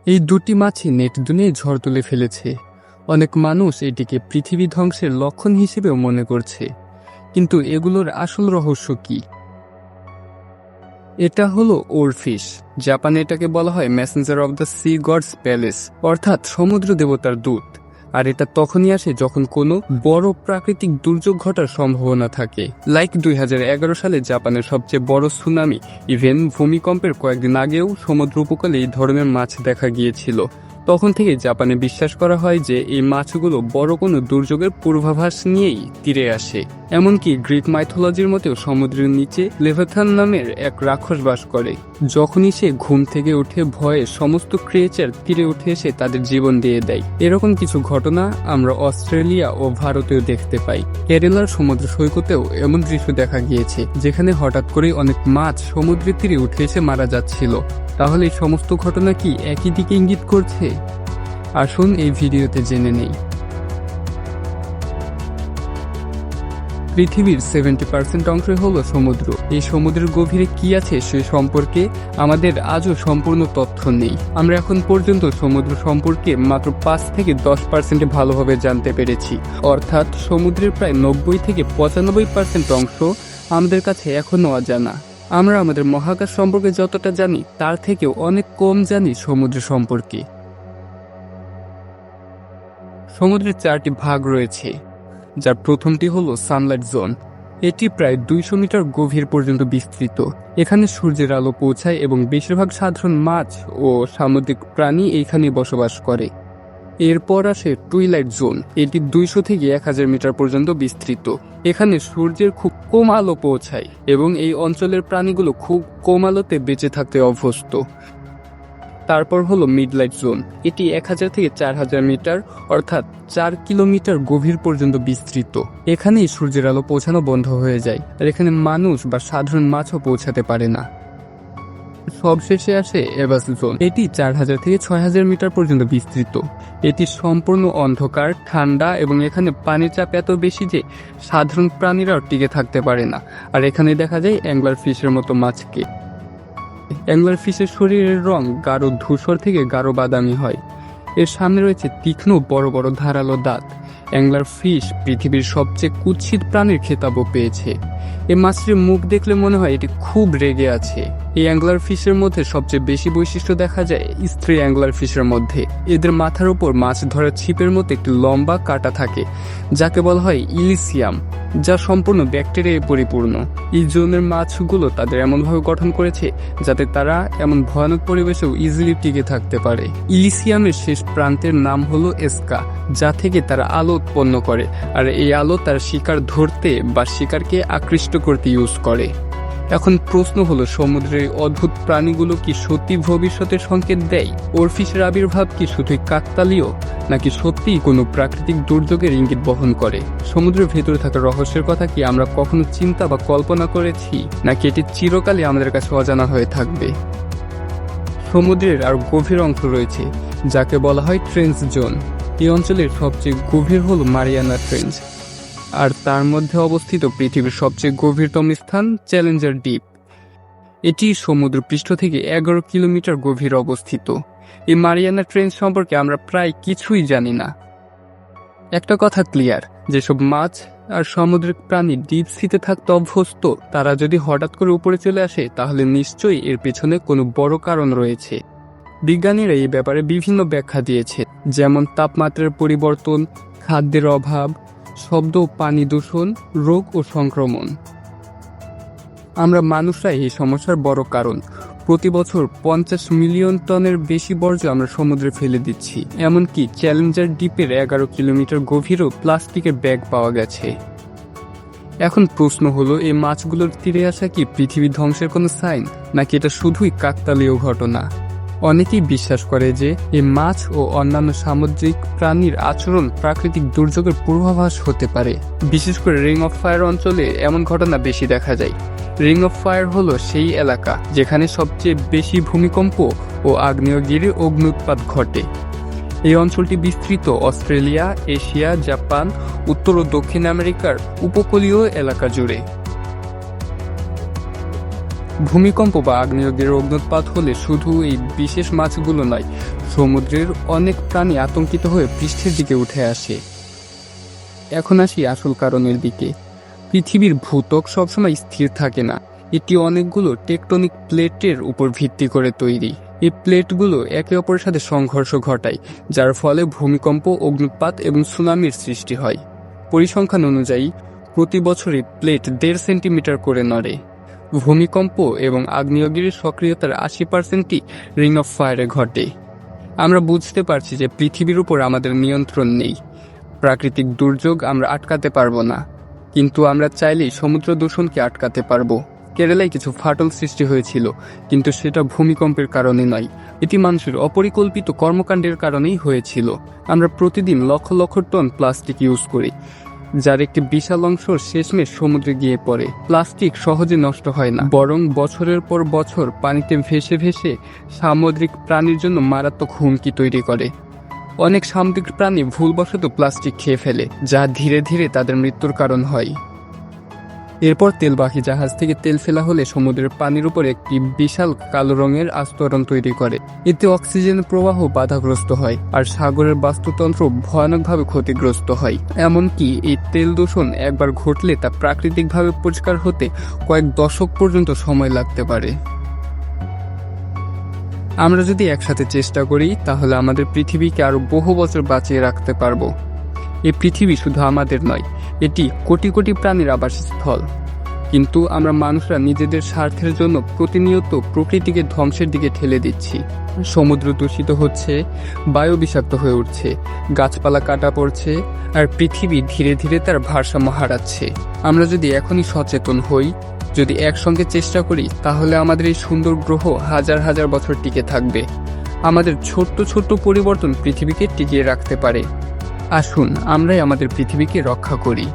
এই দুটি মাছই নেট দুনিয়ায় ঝড় তুলে ফেলেছে। অনেক মানুষ এটিকে পৃথিবী ধ্বংসের লক্ষণ হিসেবেও মনে করছে, কিন্তু এগুলোর আসল রহস্য কি? এটা হলো ওরফিশ। জাপানে এটাকে বলা হয় messenger of the sea gods palace, অর্থাৎ সমুদ্র দেবতার দূত। আর এটা তখনই আসে যখন কোনো বড় প্রাকৃতিক দুর্যোগ ঘটার সম্ভাবনা থাকে। লাইক 2011 সালে জাপানের সবচেয়ে বড় সুনামি ইভেন ভূমিকম্পের কয়েকদিন আগেও সমুদ্র উপকূলে এই ধরনের মাছ দেখা গিয়েছিল। তখন থেকে জাপানে বিশ্বাস করা হয় যে এই মাছগুলো বড় কোনো দুর্যোগের পূর্বাভাস নিয়েই তীরে আসে। এমনকি গ্রিক মাইথোলজির মতেও সমুদ্রের নিচে লেভাথান নামের এক রাক্ষস বাস করে। যখনই সে ঘুম থেকে উঠে ভয়ে সমস্ত ক্রিয়েচার তীরে উঠে এসে তাদের জীবন দিয়ে দেয়। এরকম কিছু ঘটনা আমরা অস্ট্রেলিয়া ও ভারতেও দেখতে পাই। কেরালার সমুদ্র সৈকতেও এমন দৃশ্য দেখা গিয়েছে, যেখানে হঠাৎ করেই অনেক মাছ সমুদ্রের তীরে উঠে এসে মারা যাচ্ছিল। তাহলে এই সমস্ত ঘটনা কি একই দিকে ইঙ্গিত করছে? আসুন এই ভিডিওতে জেনে নেই। পৃথিবীর 70% অংশই হলো সমুদ্র। এই সমুদ্রের গভীরে কি আছে সে সম্পর্কে আমাদের আজও সম্পূর্ণ তথ্য নেই। আমরা এখন পর্যন্ত সমুদ্র সম্পর্কে মাত্র 5 থেকে 10% ভালোভাবে জানতে পেরেছি। অর্থাৎ সমুদ্রের প্রায় 90 থেকে 95% অংশ আমাদের কাছে এখনো অজানা। আমরা আমাদের মহাকাশ সম্পর্কে যতটা জানি তার থেকেও অনেক কম জানি সমুদ্র সম্পর্কে। সমুদ্রের 4টি ভাগ রয়েছে, যার প্রথমটি হলো সানলাইট জোন। এটি প্রায় 200 মিটার গভীর পর্যন্ত বিস্তৃত। এখানে সূর্যের আলো পৌঁছায় এবং বেশিরভাগ সাধারণ মাছ ও সামুদ্রিক প্রাণী এইখানে বসবাস করে। এরপর আসে টুইলাইট জোন। এটি 200 থেকে 1000 মিটার পর্যন্ত বিস্তৃত। এখানে সূর্যের খুব কম আলো পৌঁছায় এবং এই অঞ্চলের প্রাণীগুলো খুব কম আলোতে বেঁচে থাকতে অভ্যস্ত। তারপর হলো মিডলাইট জোন। এটি 1000 থেকে 4000 মিটার অর্থাৎ 4 কিলোমিটার গভীর পর্যন্ত বিস্তৃত। এখানেই সূর্যের আলো পৌঁছানো বন্ধ হয়ে যায়, আর এখানে মানুষ বা সাধারণ মাছও পৌঁছাতে পারে না। সবশেষে আসে এবাস জোন। এটি 4000 থেকে 6000 মিটার পর্যন্ত বিস্তৃত। এটি সম্পূর্ণ অন্ধকার, ঠান্ডা এবং এখানে পানির চাপ এত বেশি যে সাধারণ প্রাণীরাও টিকে থাকতে পারে না। আর এখানে দেখা যায় অ্যাংলার ফিশের মতো মাছকে। অ্যাংলার ফিশের শরীরের রং গাঢ় ধূসর থেকে গাঢ় বাদামি হয়। এর সামনে রয়েছে তীক্ষ্ণ বড় বড় ধারালো দাঁত। অ্যাংলার ফিশ পৃথিবীর সবচেয়ে কুৎসিত প্রাণীর খেতাবও পেয়েছে। এই মাছটির মুখ দেখলে মনে হয় এটি খুব রেগে আছে। এই অ্যাংলার ফিশের মধ্যে সবচেয়ে বেশি বৈশিষ্ট্য দেখা যায় স্ত্রী অ্যাংলার ফিশের মধ্যে। এদের মাথার উপর মাছ ধরার ছিপের মতো একটি লম্বা কাঁটা থাকে, যাকে বলা হয় ইলিসিয়াম, যা সম্পূর্ণ ব্যাকটেরিয়ায় পরিপূর্ণ। এই জোনের মাছগুলো তাদের এমনভাবে গঠন করেছে যাতে তারা এমন ভয়ানক পরিবেশেও ইজিলি টিকে থাকতে পারে। ইলিসিয়ামের শেষ প্রান্তের নাম হলো এস্কা, যা থেকে তারা আলো উৎপন্ন করে, আর এই আলো তার শিকার ধরতে বা শিকারকে আকৃষ্ট করতে ইউজ করে। এখন প্রশ্ন হলো, সমুদ্রের অদ্ভুত প্রাণীগুলো কি সত্যি ভবিষ্যতের সংকেত দেয়? ওরফিশের আবির্ভাব কি শুধুই কাকতালীয়, নাকি সত্যিই কোনো প্রাকৃতিক দুর্যোগের ইঙ্গিত বহন করে? সমুদ্রের ভেতরে থাকা রহস্যের কথা কি আমরা কখনো চিন্তা বা কল্পনা করেছি, নাকি এটি চিরকালই আমাদের কাছে অজানা হয়ে থাকবে? সমুদ্রের আর গভীর অংশ রয়েছে, যাকে বলা হয় ট্রেঞ্চ জোন। এই অঞ্চলের সবচেয়ে গভীর হলো মারিয়ানা ট্রেঞ্চ, আর তার মধ্যে অবস্থিত পৃথিবীর সবচেয়ে গভীরতম স্থান চ্যালেঞ্জার দ্বীপ। এটি সমুদ্র পৃষ্ঠ থেকে 11 কিলোমিটার গভীরে অবস্থিত। এই মারিয়ানা ট্রেঞ্চ সম্পর্কে আমরা প্রায় কিছুই জানি না। একটা কথা ক্লিয়ার, যেসব মাছ আর সামুদ্রিক প্রাণী ডিপ সিতে থাকতে অভ্যস্ত, তারা যদি হঠাৎ করে উপরে চলে আসে তাহলে নিশ্চয়ই এর পেছনে কোনো বড় কারণ রয়েছে। বিজ্ঞানীরা এই ব্যাপারে বিভিন্ন ব্যাখ্যা দিয়েছে, যেমন তাপমাত্রার পরিবর্তন, খাদ্যের অভাব, শব্দ ও পানি দূষণ, রোগ ও সংক্রমণ। আমরা মানুষরাই এই সমস্যার বড় কারণ। প্রতি বছর 50 মিলিয়ন টনের বেশি বর্জ্য আমরা সমুদ্রে ফেলে দিচ্ছি। এমনকি চ্যালেঞ্জার দ্বীপের 11 কিলোমিটার গভীরেও প্লাস্টিকের ব্যাগ পাওয়া গেছে। এখন প্রশ্ন হলো, এই মাছগুলোর তীরে আসা কি পৃথিবী ধ্বংসের কোনো সাইন, নাকি এটা শুধুই কাকতালীয় ঘটনা? অনেকেই বিশ্বাস করে যে এই মাছ ও অন্যান্য সামুদ্রিক প্রাণীর আচরণ প্রাকৃতিক দুর্যোগের পূর্বাভাস হতে পারে। বিশেষ করে রিং অফ ফায়ার অঞ্চলে এমন ঘটনা বেশি দেখা যায়। রিং অফ ফায়ার হলো সেই এলাকা যেখানে সবচেয়ে বেশি ভূমিকম্প ও আগ্নেয়গিরির অগ্ন্যুৎপাত ঘটে। এই অঞ্চলটি বিস্তৃত অস্ট্রেলিয়া, এশিয়া, জাপান, উত্তর ও দক্ষিণ আমেরিকার উপকূলীয় এলাকা জুড়ে। ভূমিকম্প বা আগ্নেয়গিরির অগ্ন্যুৎপাত হলে শুধু এই বিশেষ মাছগুলো নয়, সমুদ্রের অনেক প্রাণী আতঙ্কিত হয়ে পৃষ্ঠের দিকে উঠে আসে। এখন আসি আসল কারণের দিকে। পৃথিবীর ভূত্বক সবসময় স্থির থাকে না, এটি অনেকগুলো টেকটনিক প্লেটের উপর ভিত্তি করে তৈরি। এই প্লেটগুলো একে অপরের সাথে সংঘর্ষ ঘটায়, যার ফলে ভূমিকম্প, অগ্ন্যুৎপাত এবং সুনামির সৃষ্টি হয়। পরিসংখ্যান অনুযায়ী প্রতি বছরে প্লেট 1.5 সেন্টিমিটার করে নড়ে। ভূমিকম্প এবং আগ্নেয়গিরির সক্রিয়তার 80%ই রিং অফ ফায়ারে ঘটে। আমরা বুঝতে পারছি যে পৃথিবীর উপর আমাদের নিয়ন্ত্রণ নেই। প্রাকৃতিক দুর্যোগ আমরা আটকাতে পারবো না, কিন্তু আমরা চাইলেই সমুদ্র দূষণকে আটকাতে পারবো। কেরালায় কিছু ফাটল সৃষ্টি হয়েছিল, কিন্তু সেটা ভূমিকম্পের কারণে নয়, এটি মানুষের অপরিকল্পিত কর্মকাণ্ডের কারণেই হয়েছিল। আমরা প্রতিদিন lakh lakh ton plastic use করি, যার একটি বিশাল অংশ শেষমেশ সমুদ্রে গিয়ে পড়ে। প্লাস্টিক সহজে নষ্ট হয় না, বরং বছরের পর বছর পানিতে ভেসে ভেসে সামুদ্রিক প্রাণীর জন্য মারাত্মক হুমকি তৈরি করে। অনেক সামুদ্রিক প্রাণী ভুলবশত প্লাস্টিক খেয়ে ফেলে, যা ধীরে ধীরে তাদের মৃত্যুর কারণ হয়। এরপর তেলবাহী জাহাজ থেকে তেল ফেলা হলে সমুদ্রের পানির উপর একটি বিশাল কালো রঙের আস্তরণ তৈরি করে। এতে অক্সিজেনের প্রবাহ বাধাগ্রস্ত হয় আর সাগরের বাস্তুতন্ত্র ভয়ানকভাবে ক্ষতিগ্রস্ত হয়। এমনকি এই তেল দূষণ একবার ঘটলে তা প্রাকৃতিকভাবে পরিষ্কার হতে কয়েক দশক পর্যন্ত সময় লাগতে পারে। আমরা যদি একসাথে চেষ্টা করি, তাহলে আমাদের পৃথিবীকে আরো বহু বছর বাঁচিয়ে রাখতে পারবো। এই পৃথিবী শুধু আমাদের নয়, এটি কোটি কোটি প্রাণীর আবাসস্থল। কিন্তু আমরা মানুষরা নিজেদের স্বার্থের জন্য প্রতিনিয়ত প্রকৃতিকে ধ্বংসের দিকে ঠেলে দিচ্ছি। সমুদ্র দূষিত হচ্ছে, বায়ু বিষাক্ত হয়ে উঠছে, গাছপালা কাটা পড়ছে, আর পৃথিবী ধীরে ধীরে তার ভারসাম্য হারাচ্ছে। আমরা যদি এখনই সচেতন হই, যদি একসঙ্গে চেষ্টা করি, তাহলে আমাদের এই সুন্দর গ্রহ হাজার হাজার বছর টিকে থাকবে। আমাদের ছোট্ট ছোট্ট পরিবর্তন পৃথিবীকে টিকিয়ে রাখতে পারে। আসুন আমরাই আমাদের পৃথিবীকে রক্ষা করি।